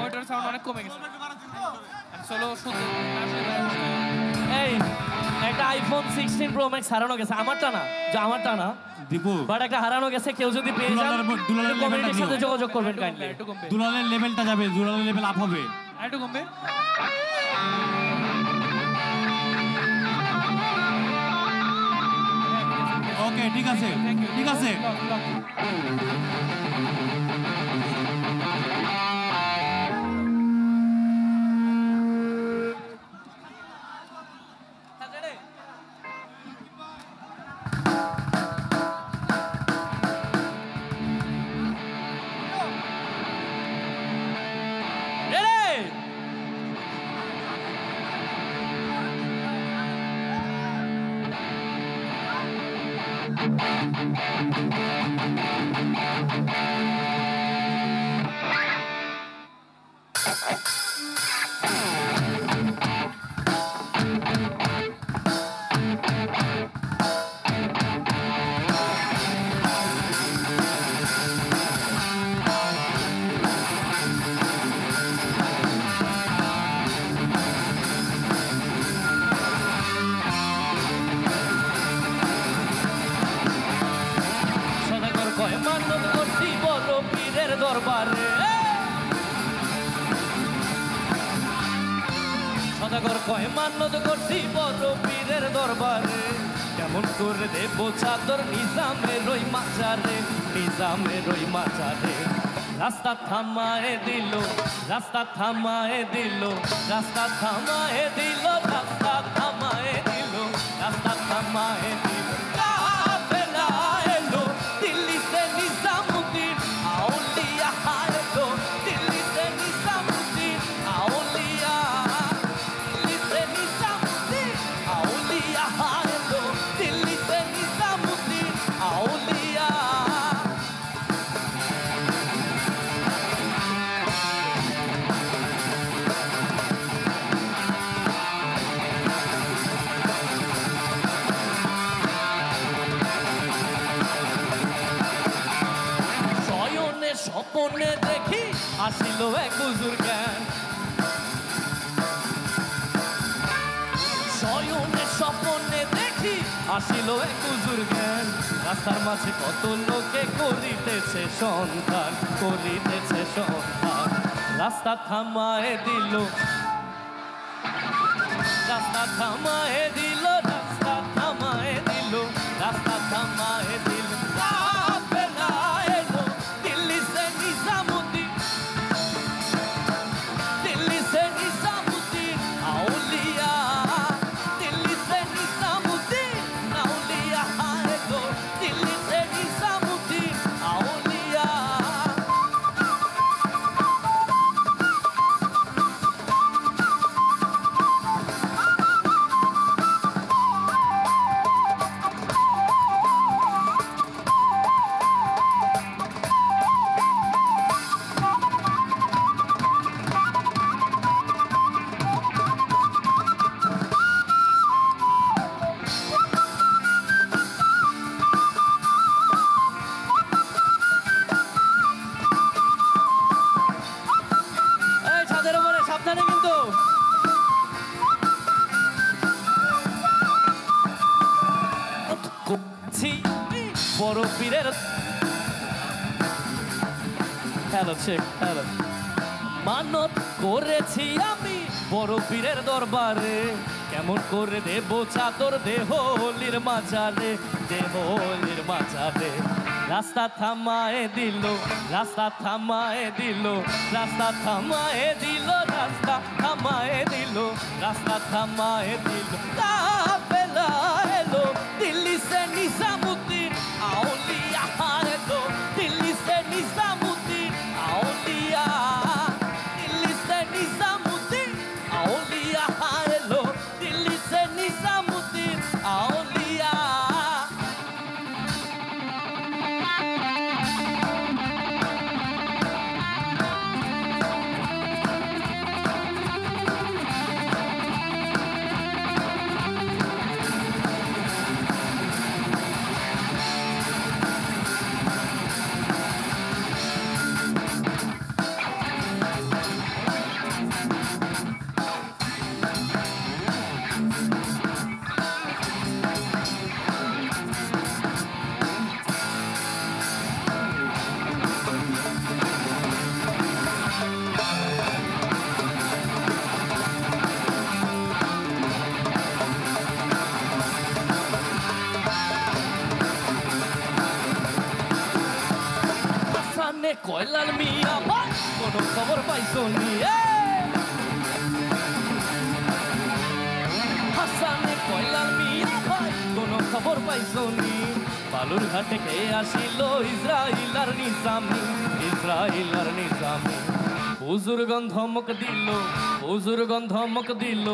Monitor sound অনেক কমে গেছে চলো শুনতে এই একটা আইফোন 16 প্রো ম্যাক্স হারানো গেছে আমারটা না যে আমারটা না দীপু বাট একটা হারানো গেছে কেউ যদি পেয়ে যান দুলালের কমিউনিটির সাথে যোগাযোগ করবেন কাইন্ডলি একটু কমবে দুলালের লেভেলটা যাবে দুলালের লেভেল আপ হবে একটু কমবে ওকে ঠিক আছে ঠিক আছে সদাগর কয় মান্যত করছি বড় পীরের দরবারে কেমন করে দেব চাদর নিজামের ওই মাচারে নিজামের ওই মাচারে রাস্তা থামায়ে দিল রাস্তা থামায়ে দিল রাস্তা থামায়ে দিল রাস্তা থামায়ে দিল রাস্তা থামায়ে দিল কাফেলা এলো দিল্লিতে নিজামুদ্দিন আউলিয়া এলো দিল্লিতে নিজামুদ্দিন আউলিয়া দিল্লিতে নিজামুদ্দিন আউলিয়া এলো দিল্লিতে নিজামুদ্দিন আউলিয়া স্বপ্নে দেখি আসিল এক হুজুর জ্ঞান শয়নে স্বপ্নে দেখি আসিল এক হুজুর জ্ঞান রাস্তার মাঝে কত লোকে করিতেছে সন্তান করিতেছে সন্তান রাস্তা থামায়ে দিল রাস্তা থামায়ে দিল রাস্তা থামায়ে দিল রাস্তা থামায়ে দিল বড় পীরের হ্যালো চেক হ্যালো মানত করেছি আমি বড় পীরের দরবারে কেমন করে দেব চাদর দেহলির মাঝারে দেহলির মাঝারে রাস্তা থামায়ে দিল রাস্তা থামায়ে দিল রাস্তা থামায়ে দিল রাস্তা থামায়ে দিল রাস্তা থামায়ে দিল কাফেলা এলো দিল্লি সে নিজামুদ্দিন আউলিয়া এলো দিল্লি সে নিজামুদ্দিন আউলিয়া দিল্লি সে নিজামুদ্দিন আউলিয়া এলো দিল্লি সে নিজামুদ্দিন আউলিয়া কোনো খবর পাইছো নি হাসানে কয়লার মিয়া ভাই কোনো খবর পাইছো নি বালুর ঘাটে কে আসিল ইসরাইল আর নিজামি বুজুর্গ ধমক দিল বুজুর্গ ধমক দিল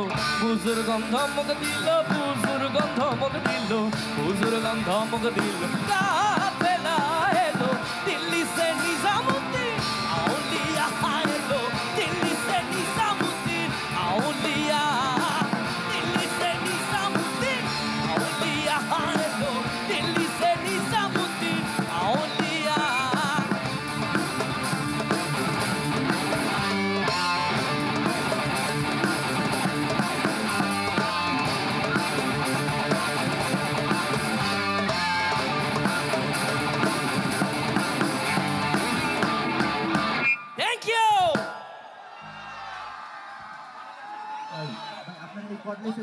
বুজুর্গ ধমক দিল বুজুর্গ ধমক দিল বুজুর্গ ধমক দিল কাফেলা এলো দিল্লি সে নিজামুদ্দিন আউলিয়া এলো দিল্লি সে নিজামুদ্দিন আউলিয়া দিল্লি সে নিজামুদ্দিন আউলিয়া এলো দিল্লি সে নিজামুদ্দিন আউলিয়া Thank you! আপনার এই কর্নেসে